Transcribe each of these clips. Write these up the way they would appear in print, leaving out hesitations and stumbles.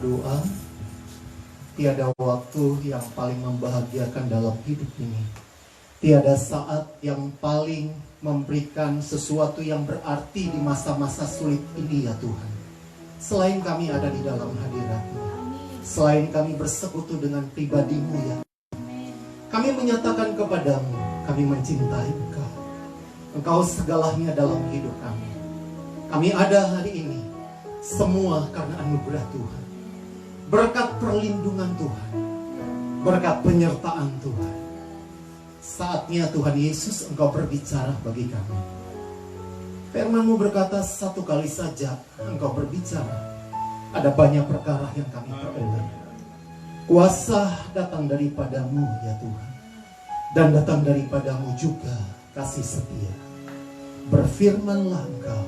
berdoa, tiada waktu yang paling membahagiakan dalam hidup ini. Tiada saat yang paling memberikan sesuatu yang berarti di masa-masa sulit ini ya Tuhan. Selain kami ada di dalam hadirat-Mu, selain kami bersekutu dengan pribadi-Mu ya, kami menyatakan kepadamu, kami mencintai Engkau. Engkau segalanya dalam hidup kami. Kami ada hari ini semua karena anugerah Tuhan, berkat perlindungan Tuhan, berkat penyertaan Tuhan. Saatnya Tuhan Yesus Engkau berbicara bagi kami. Firman-Mu berkata satu kali saja Engkau berbicara, ada banyak perkara yang kami peroleh. Kuasa datang daripada-Mu ya Tuhan, dan datang daripada-Mu juga kasih setia. Berfirmanlah Engkau.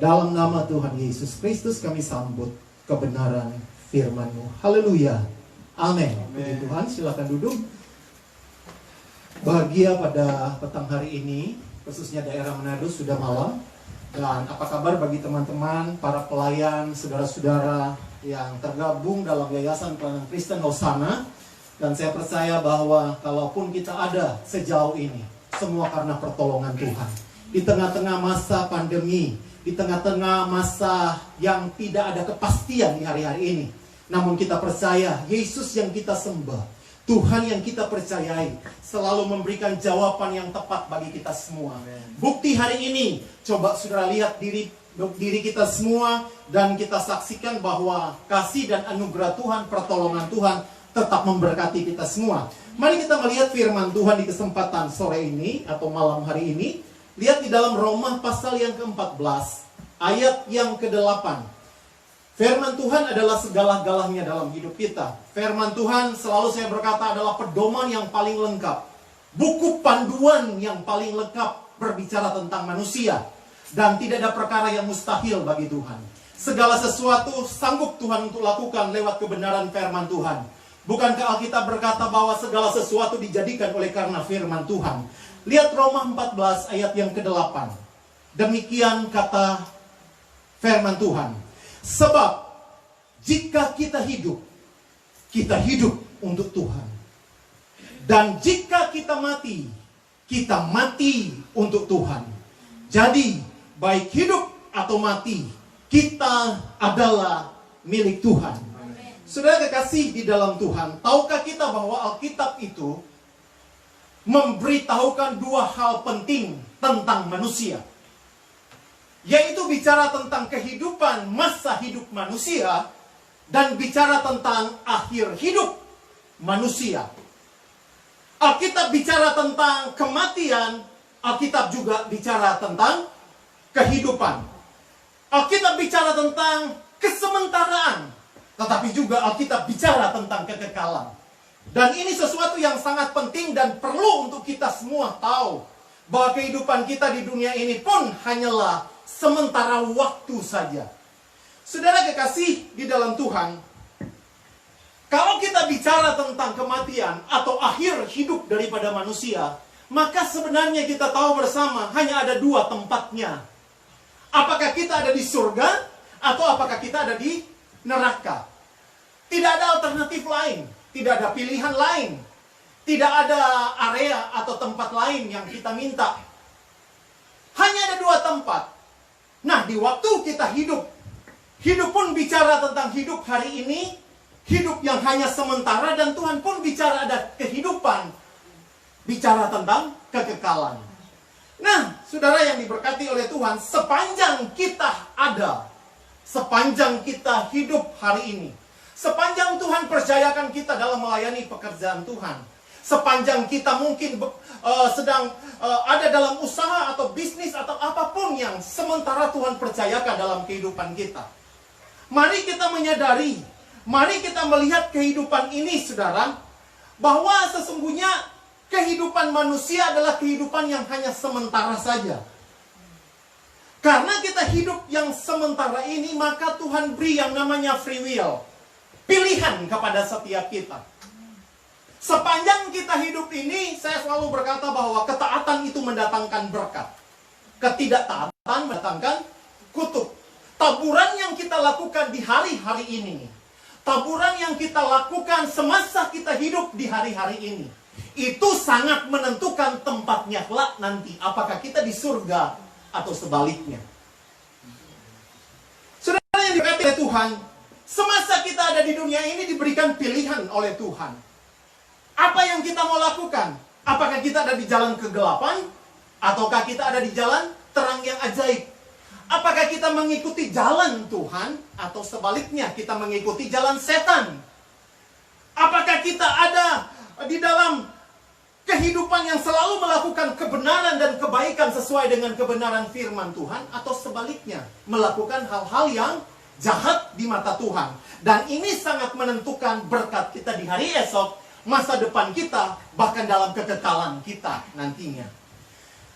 Dalam nama Tuhan Yesus Kristus kami sambut kebenaran firman-Mu. Haleluya. Amin. Puji Tuhan, silakan duduk. Bahagia pada petang hari ini, khususnya daerah Manado sudah malam. Dan apa kabar bagi teman-teman, para pelayan, saudara-saudara yang tergabung dalam Yayasan Pelayanan Kristen Hosana. Dan saya percaya bahwa kalaupun kita ada sejauh ini, semua karena pertolongan Tuhan. Di tengah-tengah masa pandemi, di tengah-tengah masa yang tidak ada kepastian di hari-hari ini, namun kita percaya Yesus yang kita sembah, Tuhan yang kita percayai, selalu memberikan jawaban yang tepat bagi kita semua. Bukti hari ini, coba saudara lihat diri kita semua, dan kita saksikan bahwa kasih dan anugerah Tuhan, pertolongan Tuhan tetap memberkati kita semua. Mari kita melihat firman Tuhan di kesempatan sore ini atau malam hari ini. Lihat di dalam Roma pasal yang ke-14, ayat yang ke-8. Firman Tuhan adalah segala-galanya dalam hidup kita. Firman Tuhan selalu saya berkata adalah pedoman yang paling lengkap. Buku panduan yang paling lengkap berbicara tentang manusia. Dan tidak ada perkara yang mustahil bagi Tuhan. Segala sesuatu sanggup Tuhan untuk lakukan lewat kebenaran firman Tuhan. Bukankah Alkitab berkata bahwa segala sesuatu dijadikan oleh karena firman Tuhan? Lihat Roma 14 ayat yang ke-8. Demikian kata firman Tuhan. Sebab jika kita hidup untuk Tuhan. Dan jika kita mati untuk Tuhan. Jadi baik hidup atau mati, kita adalah milik Tuhan. Saudara kekasih di dalam Tuhan, tahukah kita bahwa Alkitab itu memberitahukan dua hal penting tentang manusia, yaitu bicara tentang kehidupan masa hidup manusia dan bicara tentang akhir hidup manusia. Alkitab bicara tentang kematian, Alkitab juga bicara tentang kehidupan. Alkitab bicara tentang kesementaraan, tetapi juga Alkitab bicara tentang kekekalan. Dan ini sesuatu yang sangat penting dan perlu untuk kita semua tahu, bahwa kehidupan kita di dunia ini pun hanyalah sementara waktu saja. Saudara kekasih di dalam Tuhan, kalau kita bicara tentang kematian atau akhir hidup daripada manusia, maka sebenarnya kita tahu bersama hanya ada dua tempatnya. Apakah kita ada di surga atau apakah kita ada di neraka? Tidak ada alternatif lain. Tidak ada pilihan lain. Tidak ada area atau tempat lain yang kita minta. Hanya ada dua tempat. Nah, di waktu kita hidup pun bicara tentang hidup hari ini, hidup yang hanya sementara, dan Tuhan pun bicara ada kehidupan, bicara tentang kekekalan. Nah, saudara yang diberkati oleh Tuhan, sepanjang kita ada, sepanjang kita hidup hari ini, sepanjang Tuhan percayakan kita dalam melayani pekerjaan Tuhan, sepanjang kita mungkin sedang ada dalam usaha atau bisnis atau apapun yang sementara Tuhan percayakan dalam kehidupan kita, mari kita menyadari, mari kita melihat kehidupan ini, saudara, bahwa sesungguhnya kehidupan manusia adalah kehidupan yang hanya sementara saja. Karena kita hidup yang sementara ini, maka Tuhan beri yang namanya free will, pilihan kepada setiap kita. Sepanjang kita hidup ini, saya selalu berkata bahwa ketaatan itu mendatangkan berkat, ketidaktaatan mendatangkan kutuk. Taburan yang kita lakukan di hari-hari ini taburan yang kita lakukan semasa kita hidup di hari-hari ini, itu sangat menentukan tempatnya kelak nanti. Apakah kita di surga atau sebaliknya. Saudara yang diberkati oleh Tuhan, semasa kita ada di dunia ini diberikan pilihan oleh Tuhan. Apa yang kita mau lakukan? Apakah kita ada di jalan kegelapan? Ataukah kita ada di jalan terang yang ajaib? Apakah kita mengikuti jalan Tuhan? Atau sebaliknya kita mengikuti jalan setan? Apakah kita ada di dalam kehidupan yang selalu melakukan kebenaran dan kebaikan sesuai dengan kebenaran firman Tuhan? Atau sebaliknya melakukan hal-hal yang jahat di mata Tuhan? Dan ini sangat menentukan berkat kita di hari esok, masa depan kita, bahkan dalam kekekalan kita nantinya.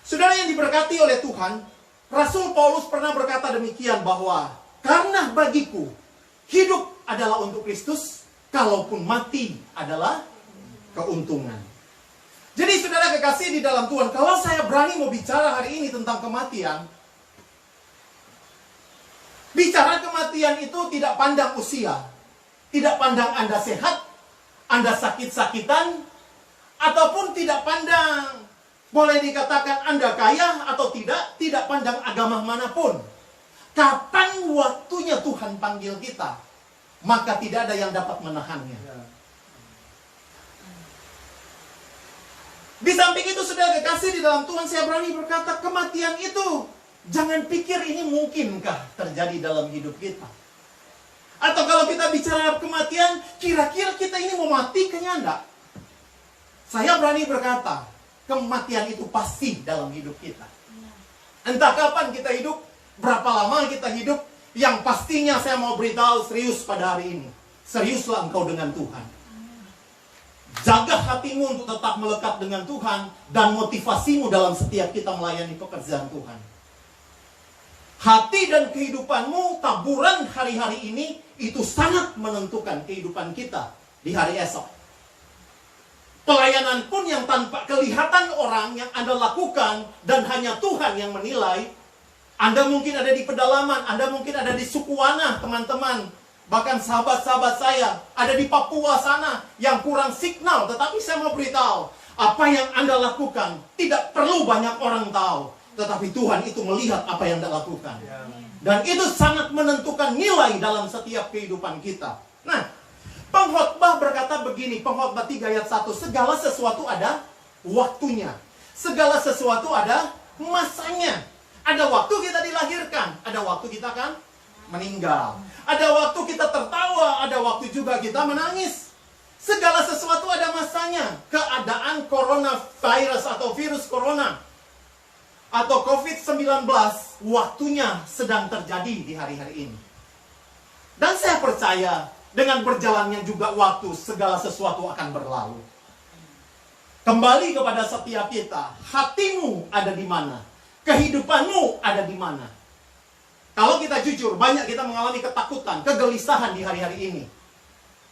Saudara yang diberkati oleh Tuhan, Rasul Paulus pernah berkata demikian bahwa karena bagiku hidup adalah untuk Kristus, kalaupun mati adalah keuntungan. Jadi saudara kekasih di dalam Tuhan, kalau saya berani mau bicara hari ini tentang kematian, bicara kematian itu tidak pandang usia, tidak pandang Anda sehat, Anda sakit-sakitan, ataupun tidak pandang, boleh dikatakan Anda kaya atau tidak pandang agama manapun. Kapan waktunya Tuhan panggil kita, maka tidak ada yang dapat menahannya. Di samping itu, saudara kekasih di dalam Tuhan, saya berani berkata, kematian itu, jangan pikir ini mungkinkah terjadi dalam hidup kita. Atau kalau kita bicara kematian, kira-kira kita ini mau mati, kayaknya enggak. Saya berani berkata, kematian itu pasti dalam hidup kita. Entah kapan kita hidup, berapa lama kita hidup, yang pastinya saya mau beritahu serius pada hari ini. Seriuslah engkau dengan Tuhan. Jaga hatimu untuk tetap melekat dengan Tuhan, dan motivasimu dalam setiap kita melayani pekerjaan Tuhan. Hati dan kehidupanmu, taburan hari-hari ini, itu sangat menentukan kehidupan kita di hari esok. Pelayanan pun yang tanpa kelihatan orang yang Anda lakukan, dan hanya Tuhan yang menilai. Anda mungkin ada di pedalaman, Anda mungkin ada di Sukuwana, teman-teman. Bahkan sahabat-sahabat saya ada di Papua sana yang kurang signal. Tetapi saya mau beritahu, apa yang Anda lakukan tidak perlu banyak orang tahu, tetapi Tuhan itu melihat apa yang Anda lakukan. Dan itu sangat menentukan nilai dalam setiap kehidupan kita. Nah, pengkhotbah berkata begini, pengkhotbah 3 ayat 1, segala sesuatu ada waktunya, segala sesuatu ada masanya. Ada waktu kita dilahirkan, ada waktu kita kan meninggal. Ada waktu kita tertawa, ada waktu juga kita menangis. Segala sesuatu ada masanya. Keadaan coronavirus atau virus corona atau COVID-19, waktunya sedang terjadi di hari-hari ini. Dan saya percaya dengan berjalannya juga waktu, segala sesuatu akan berlalu. Kembali kepada setiap kita, hatimu ada di mana? Kehidupanmu ada di mana? Kalau kita jujur, banyak kita mengalami ketakutan, kegelisahan di hari-hari ini.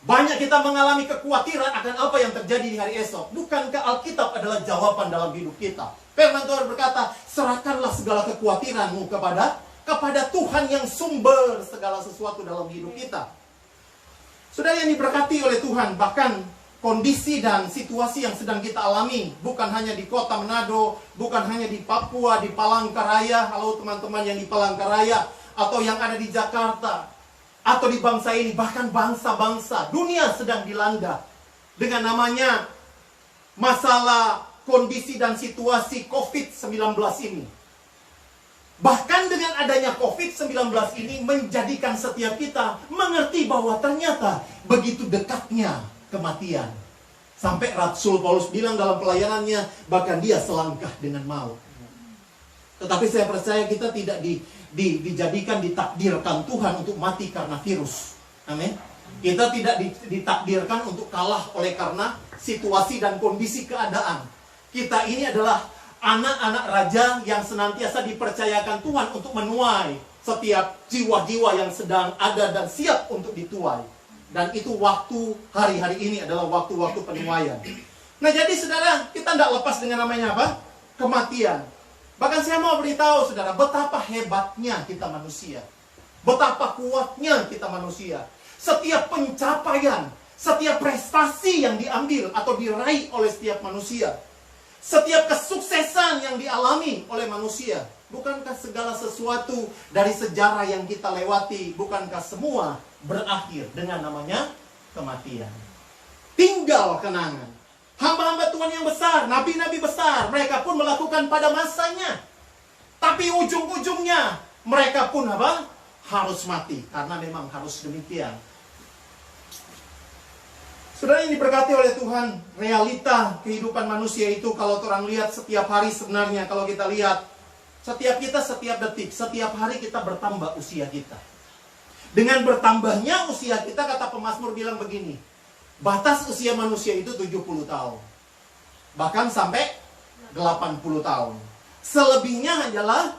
Banyak kita mengalami kekhawatiran akan apa yang terjadi di hari esok. Bukankah Alkitab adalah jawaban dalam hidup kita? Firman Tuhan berkata, serahkanlah segala kekhawatiranmu kepada Tuhan yang sumber segala sesuatu dalam hidup kita. Saudara yang diberkati oleh Tuhan, bahkan kondisi dan situasi yang sedang kita alami, bukan hanya di kota Manado, bukan hanya di Papua, di Palangkaraya, halo teman-teman yang di Palangkaraya, atau yang ada di Jakarta, atau di bangsa ini, bahkan bangsa-bangsa, dunia sedang dilanda dengan namanya masalah kondisi dan situasi COVID-19 ini. Bahkan dengan adanya COVID-19 ini menjadikan setiap kita mengerti bahwa ternyata begitu dekatnya kematian. Sampai Rasul Paulus bilang dalam pelayanannya, bahkan dia selangkah dengan maut. Tetapi saya percaya kita tidak dijadikan, ditakdirkan Tuhan untuk mati karena virus. Amin. Kita tidak ditakdirkan untuk kalah oleh karena situasi dan kondisi keadaan. Kita ini adalah anak-anak raja yang senantiasa dipercayakan Tuhan untuk menuai setiap jiwa-jiwa yang sedang ada dan siap untuk dituai. Dan itu waktu hari-hari ini adalah waktu-waktu penuaian. Nah jadi saudara, kita tidak lepas dengan namanya apa? Kematian. Bahkan saya mau beritahu saudara, betapa hebatnya kita manusia. Betapa kuatnya kita manusia. setiap pencapaian, setiap prestasi yang diambil atau diraih oleh setiap manusia, setiap kesuksesan yang dialami oleh manusia, bukankah segala sesuatu dari sejarah yang kita lewati, bukankah semua berakhir dengan namanya kematian? Tinggal kenangan. Hamba-hamba Tuhan yang besar, nabi-nabi besar, mereka pun melakukan pada masanya. Tapi ujung-ujungnya mereka pun apa? Harus mati. Karena memang harus demikian. Saudara yang diberkati oleh Tuhan, realita kehidupan manusia itu kalau orang lihat setiap hari sebenarnya, kalau kita lihat, setiap kita, setiap detik, setiap hari kita bertambah usia kita. Dengan bertambahnya usia kita, kata pemazmur bilang begini, batas usia manusia itu 70 tahun. Bahkan sampai 80 tahun. Selebihnya hanyalah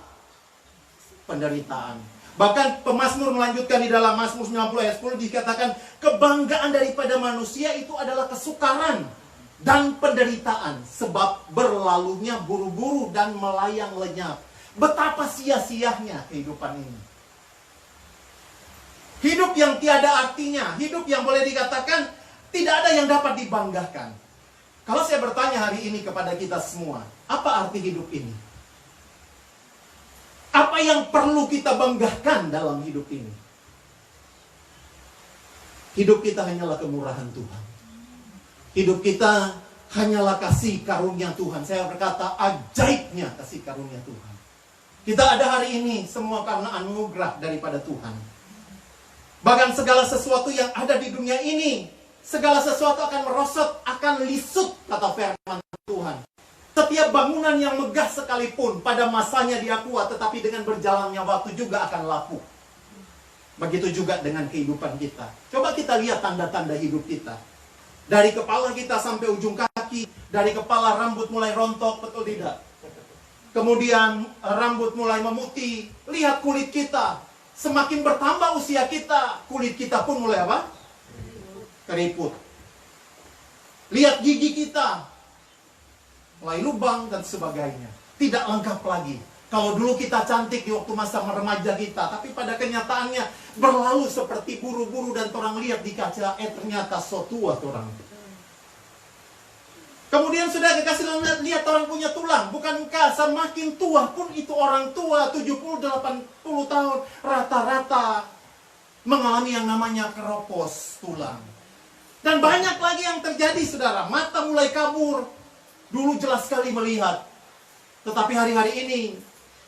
penderitaan. Bahkan pemazmur melanjutkan di dalam Mazmur 90 ayat 10 dikatakan, kebanggaan daripada manusia itu adalah kesukaran dan penderitaan, sebab berlalunya buru-buru dan melayang lenyap. Betapa sia-sianya kehidupan ini. Hidup yang tiada artinya, hidup yang boleh dikatakan tidak ada yang dapat dibanggakan. Kalau saya bertanya hari ini kepada kita semua, apa arti hidup ini? Apa yang perlu kita banggakan dalam hidup ini? Hidup kita hanyalah kemurahan Tuhan. Hidup kita hanyalah kasih karunia Tuhan. Saya berkata, ajaibnya kasih karunia Tuhan. Kita ada hari ini semua karena anugerah daripada Tuhan. Bahkan segala sesuatu yang ada di dunia ini, segala sesuatu akan merosot, akan lisut, kata firman Tuhan. Setiap bangunan yang megah sekalipun pada masanya dia kuat, tetapi dengan berjalannya waktu juga akan lapuk. Begitu juga dengan kehidupan kita. Coba kita lihat tanda-tanda hidup kita. Dari kepala kita sampai ujung kaki, dari kepala rambut mulai rontok, betul tidak? Kemudian rambut mulai memutih. Lihat kulit kita. Semakin bertambah usia kita, kulit kita pun mulai apa? Keriput. Lihat gigi kita. Mulai lubang dan sebagainya. Tidak lengkap lagi. Kalau dulu kita cantik di waktu masa remaja kita, tapi pada kenyataannya berlalu seperti buru-buru dan orang lihat di kaca, ternyata so tua orang. Kemudian sudah dikasih lihat orang punya tulang. Bukankah semakin tua pun itu orang tua, 70-80 tahun, rata-rata mengalami yang namanya keropos tulang. Dan banyak lagi yang terjadi, saudara. Mata mulai kabur. Dulu jelas sekali melihat. Tetapi hari-hari ini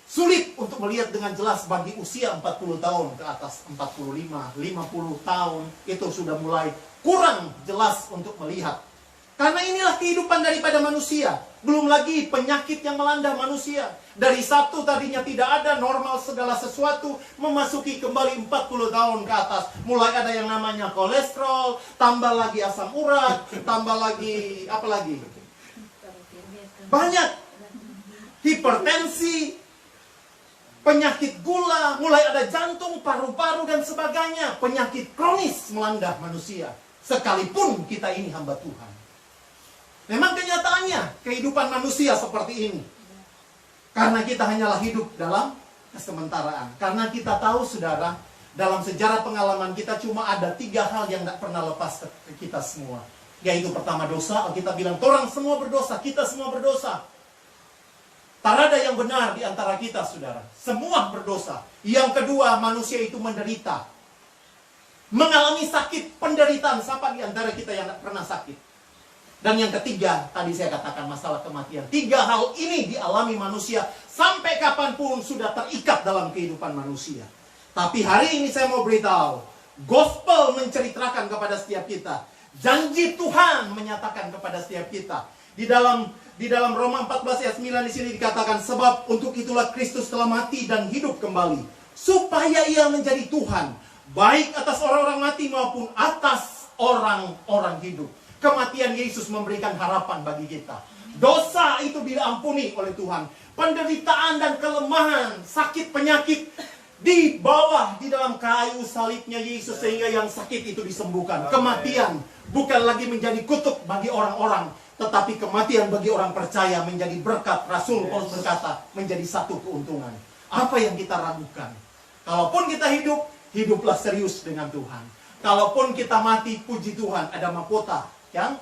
sulit untuk melihat dengan jelas bagi usia 40 tahun ke atas, 45, 50 tahun. Itu sudah mulai kurang jelas untuk melihat. Karena inilah kehidupan daripada manusia. Belum lagi penyakit yang melanda manusia. Dari satu tadinya tidak ada, normal segala sesuatu, memasuki kembali 40 tahun ke atas. Mulai ada yang namanya kolesterol, tambah lagi asam urat, tambah lagi, apa lagi? Banyak. Hipertensi, penyakit gula, mulai ada jantung, paru-paru dan sebagainya. Penyakit kronis melanda manusia. Sekalipun kita ini hamba Tuhan. Memang kenyataannya kehidupan manusia seperti ini. Karena kita hanyalah hidup dalam kesementaraan. Karena kita tahu, saudara, dalam sejarah pengalaman kita cuma ada 3 hal yang tidak pernah lepas ke kita semua. Yaitu pertama dosa, kita bilang orang semua berdosa, kita semua berdosa. Tak ada yang benar di antara kita, saudara. Semua berdosa. Yang kedua, manusia itu menderita. Mengalami sakit, penderitaan. Siapa di antara kita yang tidak pernah sakit? Dan yang ketiga, tadi saya katakan masalah kematian. 3 hal ini dialami manusia sampai kapanpun sudah terikat dalam kehidupan manusia. Tapi hari ini saya mau beritahu, gospel menceritakan kepada setiap kita. Janji Tuhan menyatakan kepada setiap kita. Di dalam Roma 14 ayat 9 di sini dikatakan, sebab untuk itulah Kristus telah mati dan hidup kembali, supaya ia menjadi Tuhan, baik atas orang-orang mati maupun atas orang-orang hidup. Kematian Yesus memberikan harapan bagi kita. Dosa itu diampuni oleh Tuhan. Penderitaan dan kelemahan, sakit, penyakit dibawa di dalam kayu salibnya Yesus sehingga yang sakit itu disembuhkan. Kematian bukan lagi menjadi kutuk bagi orang-orang, tetapi kematian bagi orang percaya menjadi berkat. Rasul Paulus berkata, menjadi satu keuntungan. Apa yang kita ragukan? Kalaupun kita hidup, hiduplah serius dengan Tuhan. Kalaupun kita mati, puji Tuhan, ada mahkota yang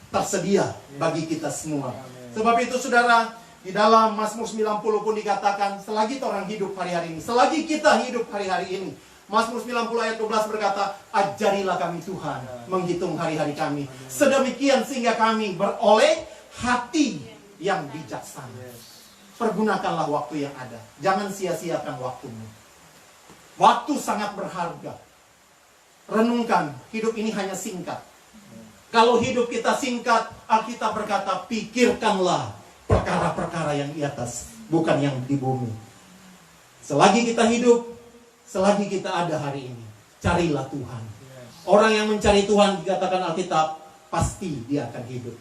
tersedia bagi kita semua. Sebab itu saudara, di dalam Mazmur 90 pun dikatakan, selagi orang hidup hari-hari ini, selagi kita hidup hari-hari ini, Mazmur 90 ayat 12 berkata, ajarilah kami Tuhan menghitung hari-hari kami, sedemikian sehingga kami beroleh hati yang bijaksana. Pergunakanlah waktu yang ada, jangan sia-siakan waktumu. Waktu sangat berharga. Renungkan, hidup ini hanya singkat. Kalau hidup kita singkat, Alkitab berkata, pikirkanlah perkara-perkara yang di atas, bukan yang di bumi. Selagi kita hidup, selagi kita ada hari ini, carilah Tuhan. Orang yang mencari Tuhan, dikatakan Alkitab, pasti dia akan hidup.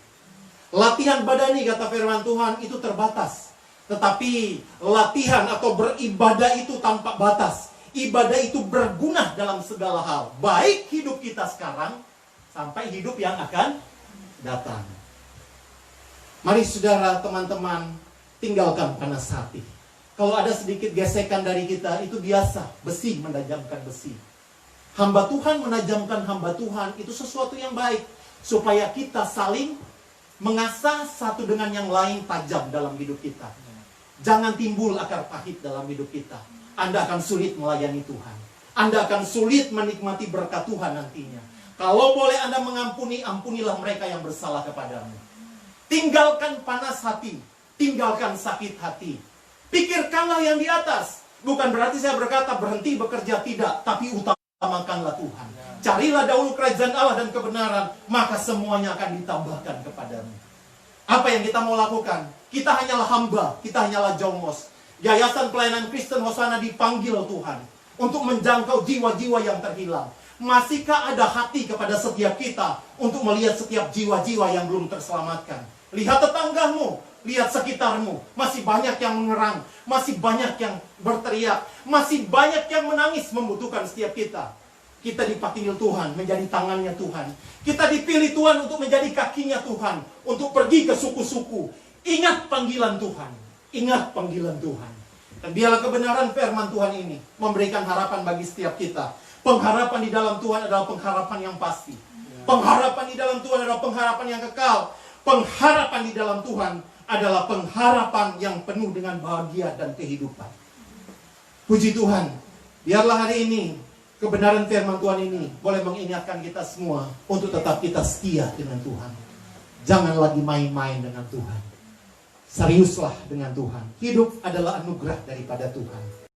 Latihan badani, kata firman Tuhan, itu terbatas. Tetapi latihan atau beribadah itu tanpa batas. Ibadah itu berguna dalam segala hal. Baik hidup kita sekarang, sampai hidup yang akan datang. Mari saudara, teman-teman, tinggalkan panas hati. Kalau ada sedikit gesekan dari kita, itu biasa. Besi menajamkan besi. Hamba Tuhan menajamkan hamba Tuhan, itu sesuatu yang baik. Supaya kita saling mengasah satu dengan yang lain tajam dalam hidup kita. Jangan timbul akar pahit dalam hidup kita. Anda akan sulit melayani Tuhan. Anda akan sulit menikmati berkat Tuhan nantinya. Kalau boleh Anda mengampuni, ampunilah mereka yang bersalah kepadamu. Tinggalkan panas hati. Tinggalkan sakit hati. Pikirkanlah yang di atas. Bukan berarti saya berkata berhenti bekerja, tidak. Tapi utamakanlah Tuhan. Carilah dahulu kerajaan Allah dan kebenaran. Maka semuanya akan ditambahkan kepadamu. Apa yang kita mau lakukan? Kita hanyalah hamba. Kita hanyalah jongos. Yayasan Pelayanan Kristen Hosana dipanggil Tuhan untuk menjangkau jiwa-jiwa yang terhilang. Masihkah ada hati kepada setiap kita untuk melihat setiap jiwa-jiwa yang belum terselamatkan? Lihat tetanggamu, lihat sekitarmu. Masih banyak yang mengerang, masih banyak yang berteriak, masih banyak yang menangis membutuhkan setiap kita. Kita dipanggil Tuhan menjadi tangannya Tuhan. Kita dipilih Tuhan untuk menjadi kakinya Tuhan, untuk pergi ke suku-suku. Ingat panggilan Tuhan. Ingat panggilan Tuhan. Dan biarlah kebenaran firman Tuhan ini memberikan harapan bagi setiap kita. Pengharapan di dalam Tuhan adalah pengharapan yang pasti. Pengharapan di dalam Tuhan adalah pengharapan yang kekal. Pengharapan di dalam Tuhan adalah pengharapan yang penuh dengan bahagia dan kehidupan. Puji Tuhan. Biarlah hari ini kebenaran firman Tuhan ini boleh mengingatkan kita semua untuk tetap kita setia dengan Tuhan. Jangan lagi main-main dengan Tuhan. Seriuslah dengan Tuhan. Hidup adalah anugerah daripada Tuhan.